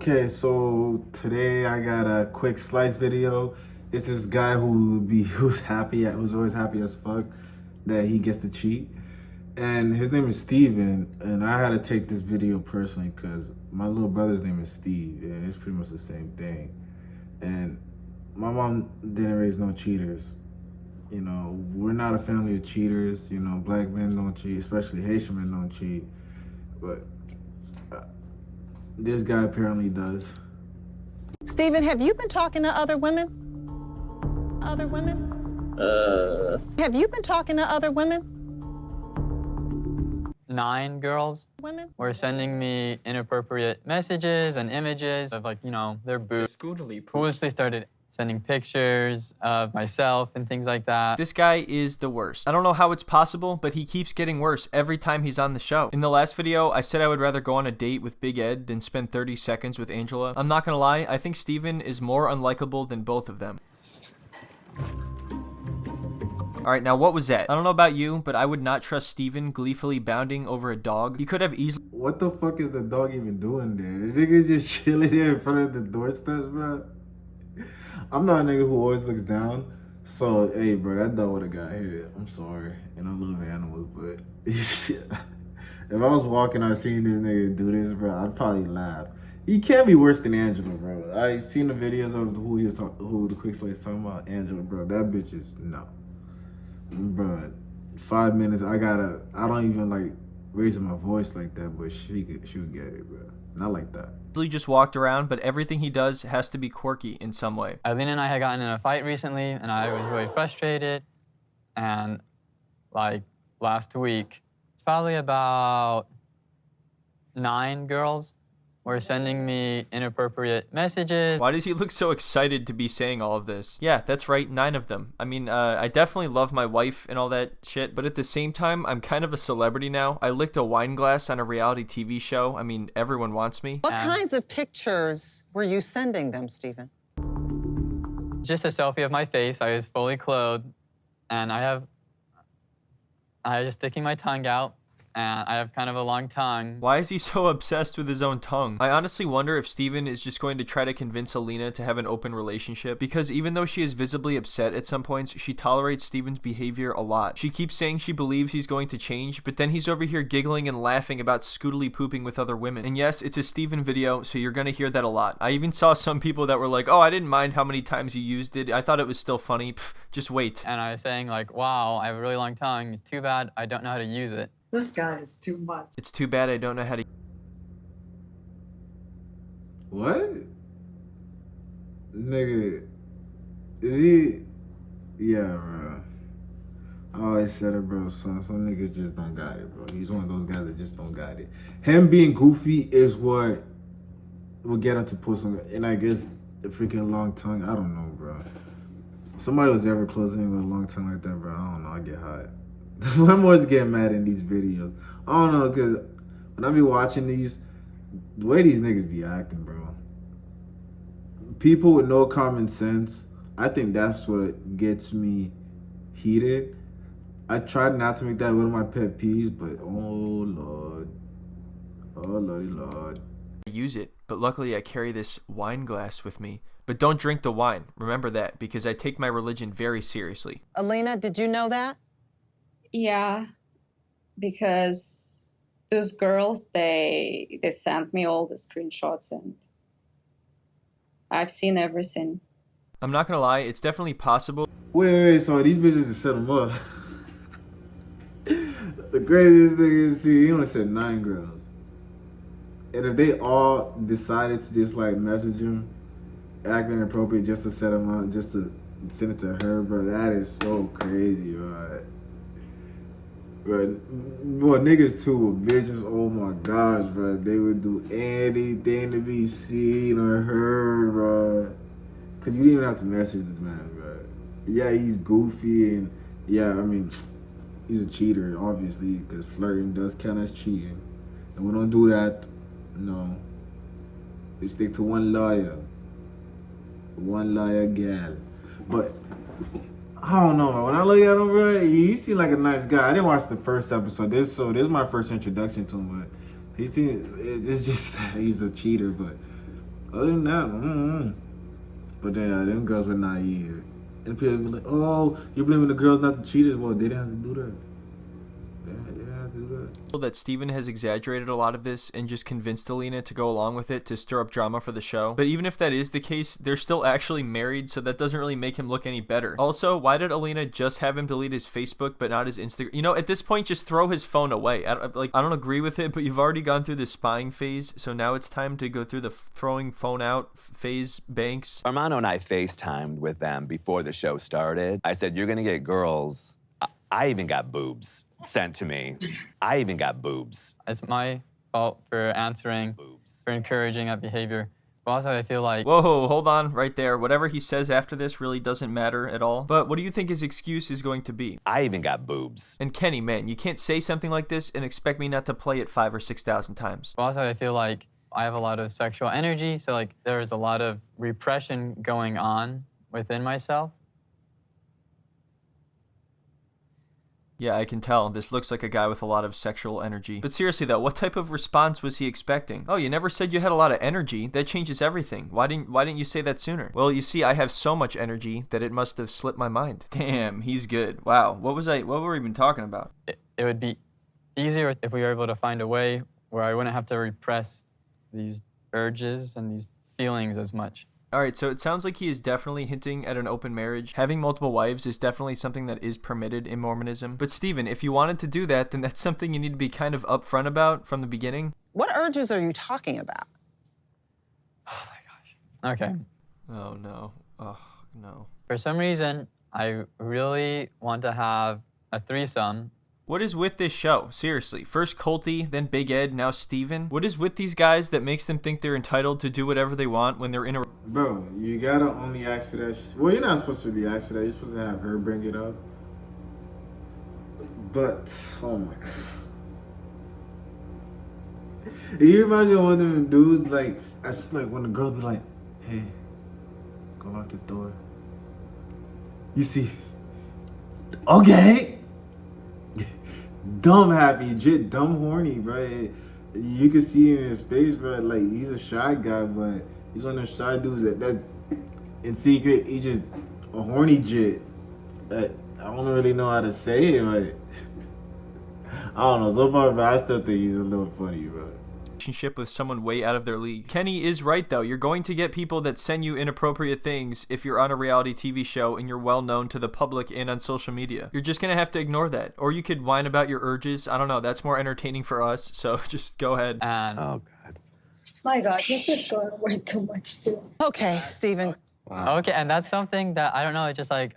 Okay, so today I got a quick slice video. It's this guy who's always happy as fuck that he gets to cheat. And his name is Steven, and I had to take this video personally because my little brother's name is Steve, and it's pretty much the same thing. And my mom didn't raise no cheaters. You know, we're not a family of cheaters. You know, black men don't cheat, especially Haitian men don't cheat. But this guy apparently does. Steven, have you been talking to other women? Other women? Have you been talking to other women? 9 girls Women? were sending me inappropriate messages and images of, like, you know, their boobs. Foolishly started sending pictures of myself and things like that. This guy is the worst. I don't know how it's possible, but he keeps getting worse every time he's on the show. In the last video, I said I would rather go on a date with Big Ed than spend 30 seconds with Angela. I'm not gonna lie, I think Steven is more unlikable than both of them. Alright, now what was that? I don't know about you, but I would not trust Steven gleefully bounding over a dog. He could have easily— What the fuck is the dog even doing there? The nigga's just chilling there in front of the doorsteps, bro. I'm not a nigga who always looks down. So, hey, bro, that dog would have got hit. I'm sorry. And I love animals, but if I was walking out seeing this nigga do this, bro, I'd probably laugh. He can't be worse than Angela, bro. I seen the videos of who the quick slate's talking about. Angela, bro. That bitch is, no. Bro, 5 minutes, I don't even like raising my voice like that, but she would get it, bro. Not like that. just walked around, but everything he does has to be quirky in some way. Eileen and I had gotten in a fight recently, and I was really frustrated. And, like, last week, probably about 9 girls were sending me inappropriate messages. Why does he look so excited to be saying all of this? Yeah, that's right, 9 of them. I mean, I definitely love my wife and all that shit, but at the same time, I'm kind of a celebrity now. I licked a wine glass on a reality TV show. I mean, everyone wants me. What kinds of pictures were you sending them, Steven? Just a selfie of my face. I was fully clothed, and I was just sticking my tongue out. And I have kind of a long tongue. Why is he so obsessed with his own tongue? I honestly wonder if Steven is just going to try to convince Alina to have an open relationship, because even though she is visibly upset at some points, she tolerates Steven's behavior a lot. She keeps saying she believes he's going to change, but then he's over here giggling and laughing about scootily pooping with other women. And yes, it's a Steven video, so you're gonna hear that a lot. I even saw some people that were like, oh, I didn't mind how many times you used it. I thought it was still funny. Pff, just wait. And I was saying, like, wow, I have a really long tongue. It's too bad I don't know how to use it. This guy is too much. It's too bad I don't know how to— What? Nigga, is he? Yeah, bro. I always said it, bro. Some niggas just don't got it, bro. He's one of those guys that just don't got it. Him being goofy is what will get him to pull some, and I guess the freaking long tongue, I don't know, bro. If somebody was ever close to me with a long tongue like that, bro, I don't know, I get hot. I'm always getting mad in these videos. I don't know, because when I be watching these, the way these niggas be acting, bro. People with no common sense, I think that's what gets me heated. I tried not to make that one of my pet peeves, but oh Lord. Oh Lordy Lord. use it, but luckily I carry this wine glass with me. But don't drink the wine. Remember that, because I take my religion very seriously. Alina, did you know that? Yeah, because those girls, they sent me all the screenshots and I've seen everything. I'm not gonna lie, it's definitely possible. Wait, so these bitches just set him up. The craziest thing is, see, he only said 9 girls. And if they all decided to just like message him, acting inappropriate just to set him up, just to send it to her, bro, that is so crazy, bro. Well, niggas too, but bitches, oh my gosh, bro. They would do anything to be seen or heard, bro. Cause you didn't even have to message the man, bro. Yeah, he's goofy and yeah, I mean, he's a cheater, obviously, because flirting does count as cheating. And we don't do that, no. We stick to one lawyer gal. But I don't know, man. When I look at him, bro, he seemed like a nice guy. I didn't watch the first episode. This is my first introduction to him, but it's just he's a cheater. But Other than that, But then them girls were naive. And people be like, oh, you're blaming the girls not the cheaters. Well, they didn't have to do that. They didn't have to do that. That Steven has exaggerated a lot of this and just convinced Alina to go along with it to stir up drama for the show. But even if that is the case, they're still actually married, so that doesn't really make him look any better. Also, why did Alina just have him delete his Facebook but not his Instagram? You know, at this point, just throw his phone away. I don't agree with it, but you've already gone through the spying phase, so now it's time to go through the throwing phone out phase. Banks. Armando and I FaceTimed with them before the show started. I said, you're gonna get girls. I even got boobs sent to me. I even got boobs. It's my fault for answering, for encouraging that behavior. But also, I feel like... Whoa, hold on, right there. Whatever he says after this really doesn't matter at all. But what do you think his excuse is going to be? I even got boobs. And Kenny, man, you can't say something like this and expect me not to play it 5,000 or 6,000 times. But also, I feel like I have a lot of sexual energy, so like there's a lot of repression going on within myself. Yeah, I can tell. This looks like a guy with a lot of sexual energy. But seriously though, what type of response was he expecting? Oh, you never said you had a lot of energy. That changes everything. Why didn't you say that sooner? Well, you see, I have so much energy that it must have slipped my mind. Damn, he's good. Wow, what were we even talking about? It would be easier if we were able to find a way where I wouldn't have to repress these urges and these feelings as much. Alright, so it sounds like he is definitely hinting at an open marriage. Having multiple wives is definitely something that is permitted in Mormonism. But Steven, if you wanted to do that, then that's something you need to be kind of upfront about from the beginning. What urges are you talking about? Oh my gosh. Okay. Oh no. Oh no. For some reason, I really want to have a threesome. What is with this show? Seriously. First Colty, then Big Ed, now Steven. What is with these guys that makes them think they're entitled to do whatever they want when they're in a... Bro, you gotta only ask for that. Well, you're not supposed to really ask for that. You're supposed to have her bring it up. But, oh my god. You remind me of one of them dudes, like, when the girl be like, hey, go lock the door. You see, okay. Dumb happy, dumb horny, bro. You can see in his face, bro, like, he's a shy guy, but he's one of those shy dudes that in secret, he just a horny jit. That I don't really know how to say it, but I don't know. So far, but I still think he's a little funny, bro. Relationship with someone way out of their league. Kenny is right though. You're going to get people that send you inappropriate things if you're on a reality TV show and you're well known to the public and on social media. You're just gonna have to ignore that. Or you could whine about your urges. I don't know. That's more entertaining for us. So just go ahead. And Oh, God. My God, this is going way too much too. Okay, Steven. Wow. okay, and that's something that I don't know. It's just like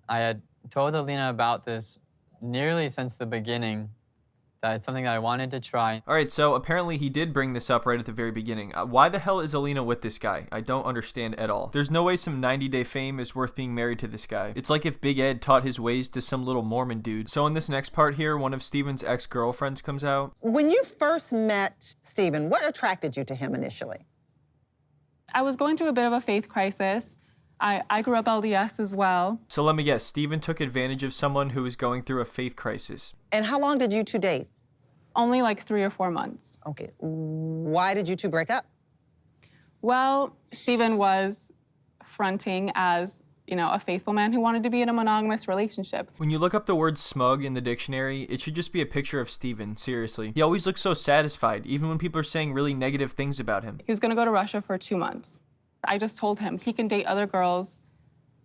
I had told Alina about this nearly since the beginning. That it's something that I wanted to try. Alright, so apparently he did bring this up right at the very beginning. Why the hell is Alina with this guy? I don't understand at all. There's no way some 90-day fame is worth being married to this guy. It's like if Big Ed taught his ways to some little Mormon dude. So in this next part here, one of Steven's ex-girlfriends comes out. When you first met Steven, what attracted you to him initially? I was going through a bit of a faith crisis. I grew up LDS as well. So let me guess, Steven took advantage of someone who was going through a faith crisis. And how long did you two date? Only like 3 or 4 months. Okay. Why did you two break up? Well, Steven was fronting as, you know, a faithful man who wanted to be in a monogamous relationship. When you look up the word smug in the dictionary, it should just be a picture of Steven, seriously. He always looks so satisfied, even when people are saying really negative things about him. He was going to go to Russia for 2 months. I just told him he can date other girls,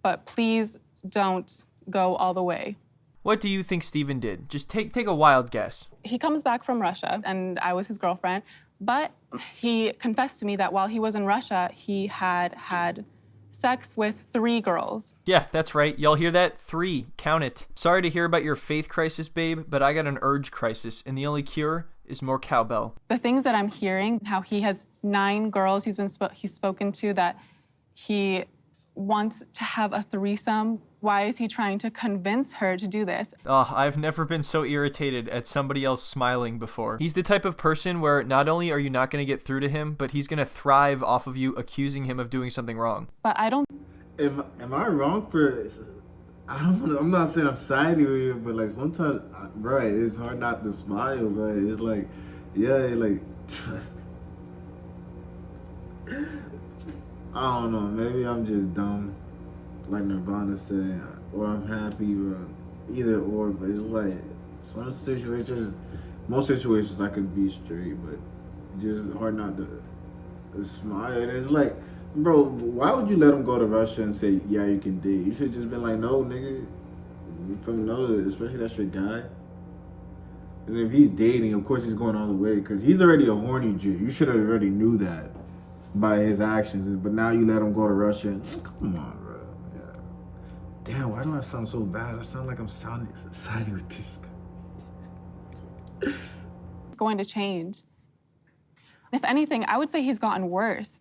but please don't go all the way. What do you think Steven did? Just take a wild guess. He comes back from Russia, and I was his girlfriend, but he confessed to me that while he was in Russia, he had sex with 3 girls. Yeah, that's right. Y'all hear that? 3. Count it. Sorry to hear about your faith crisis, babe, but I got an urge crisis, and the only cure is more cowbell. The things that I'm hearing, how he has 9 girls he's spoken to, that he wants to have a threesome. Why is he trying to convince her to do this? Oh, I've never been so irritated at somebody else smiling before. He's the type of person where not only are you not going to get through to him, but he's going to thrive off of you accusing him of doing something wrong. But I don't... Am I wrong for... I'm not saying I'm siding with you, but like sometimes, bro, it's hard not to smile, bro. It's like, yeah, like... I don't know. Maybe I'm just dumb, like Nirvana said, or I'm happy, or either or. But it's like some situations, most situations I could be straight, but just hard not to smile. And it's like, bro, why would you let him go to Russia and say, yeah, you can date? You should just been like, no, nigga. From no, especially that's your guy. And if he's dating, of course he's going all the way because he's already a horny Jew. You should have already knew that by his actions. But now you let him go to Russia. And, come on, bro. Yeah. Damn, why do I sound so bad? I sound like I'm siding with this guy. It's going to change. If anything, I would say he's gotten worse.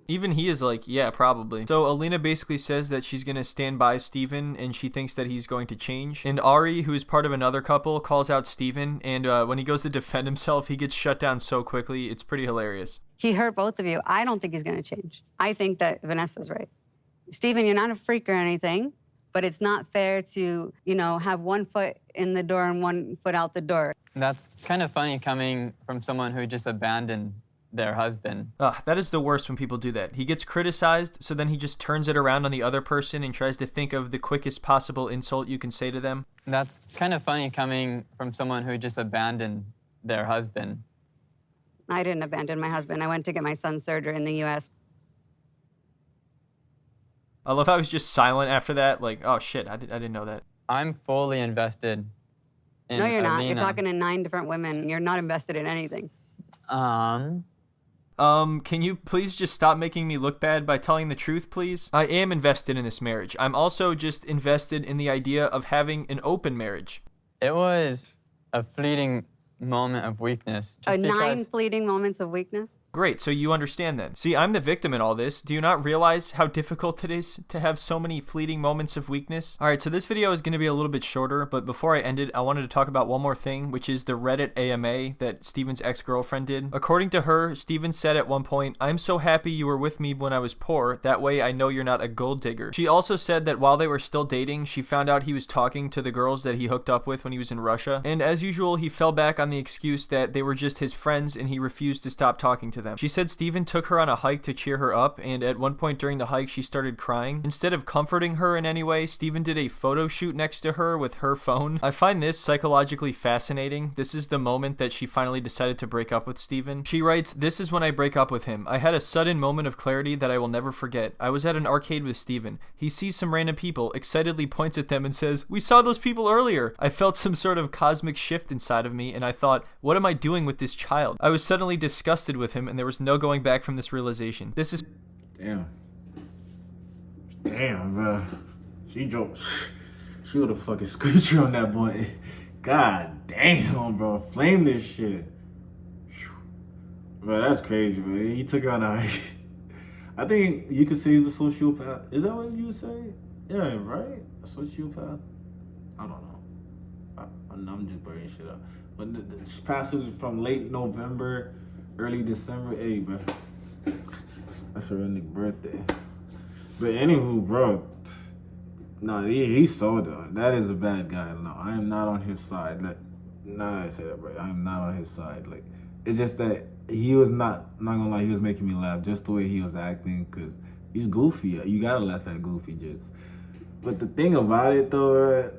Even he is like, yeah, probably. So Alina basically says that she's going to stand by Steven and she thinks that he's going to change. And Ari, who is part of another couple, calls out Steven. And when he goes to defend himself, he gets shut down so quickly. It's pretty hilarious. He hurt both of you. I don't think he's going to change. I think that Vanessa's right. Steven, you're not a freak or anything, but it's not fair to, you know, have one foot in the door and one foot out the door. That's kind of funny coming from someone who just abandoned their husband. That is the worst when people do that. He gets criticized, so then he just turns it around on the other person and tries to think of the quickest possible insult you can say to them. That's kind of funny coming from someone who just abandoned their husband. I didn't abandon my husband. I went to get my son's surgery in the U.S. I love how he's just silent after that. Like, oh shit, I didn't know that. I'm fully invested in No, you're not. Alina. You're talking to 9 different women. You're not invested in anything. Can you please just stop making me look bad by telling the truth, please? I am invested in this marriage. I'm also just invested in the idea of having an open marriage. It was a fleeting moment of weakness. Just 9 fleeting moments of weakness? Great, so you understand then. See, I'm the victim in all this. Do you not realize how difficult it is to have so many fleeting moments of weakness? Alright, so this video is going to be a little bit shorter, but before I end it, I wanted to talk about one more thing, which is the Reddit AMA that Steven's ex-girlfriend did. According to her, Steven said at one point, "I'm so happy you were with me when I was poor, that way I know you're not a gold digger." She also said that while they were still dating, she found out he was talking to the girls that he hooked up with when he was in Russia, and as usual, he fell back on the excuse that they were just his friends and he refused to stop talking to them. She said Steven took her on a hike to cheer her up, and at one point during the hike, she started crying. Instead of comforting her in any way, Steven did a photo shoot next to her with her phone. I find this psychologically fascinating. This is the moment that she finally decided to break up with Steven. She writes, "This is when I break up with him. I had a sudden moment of clarity that I will never forget. I was at an arcade with Steven. He sees some random people, excitedly points at them and says, 'We saw those people earlier.' I felt some sort of cosmic shift inside of me, and I thought, what am I doing with this child? I was suddenly disgusted with him, and there was no going back from this realization." This is... Damn, bro. She would have fucking screwed you on that boy. God damn, bro. Flame this shit. Bro, that's crazy, bro. He took her on a hike. I think you could say he's a sociopath. Is that what you would say? Yeah, right? A sociopath? I don't know. I'm just burning shit up. But the passes from late November, early December. Hey, bro. That's a real nigga birthday. But anywho, bro. No, he's so done. That is a bad guy. No, I am not on his side. I say that, bro. I am not on his side. Like, it's just that he was not gonna lie, he was making me laugh just the way he was acting, because he's goofy. You gotta laugh at goofy jits. But the thing about it, though,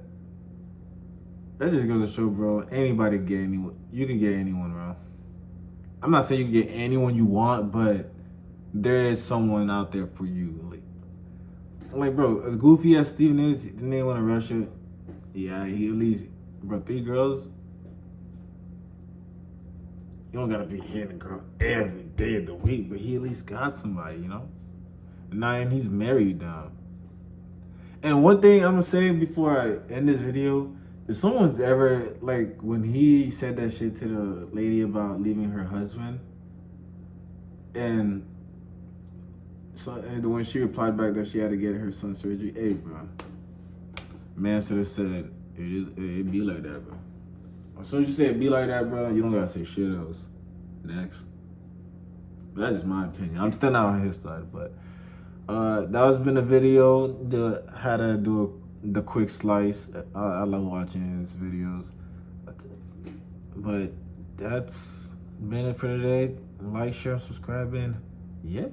that just goes to show, bro, anybody can get anyone. You can get anyone, bro. I'm not saying you can get anyone you want, but there is someone out there for you. Like, bro, as goofy as Steven is, the nigga went to Russia. Yeah, he at least, bro, 3 girls. You don't gotta be hitting a girl every day of the week, but he at least got somebody, you know? And he's married now. And one thing I'm gonna say before I end this video, if someone's ever, like, when he said that shit to the lady about leaving her husband, and so when she replied back that she had to get her son's surgery, hey, bro, man should have said, it be like that, bro. As soon as you say it be like that, bro, you don't gotta say shit else. Next. But that's just my opinion. I'm still not on his side, but that has been a video that had to do the quick slice. I love watching his videos. But that's been it for today. Like, share, subscribe, and yeah.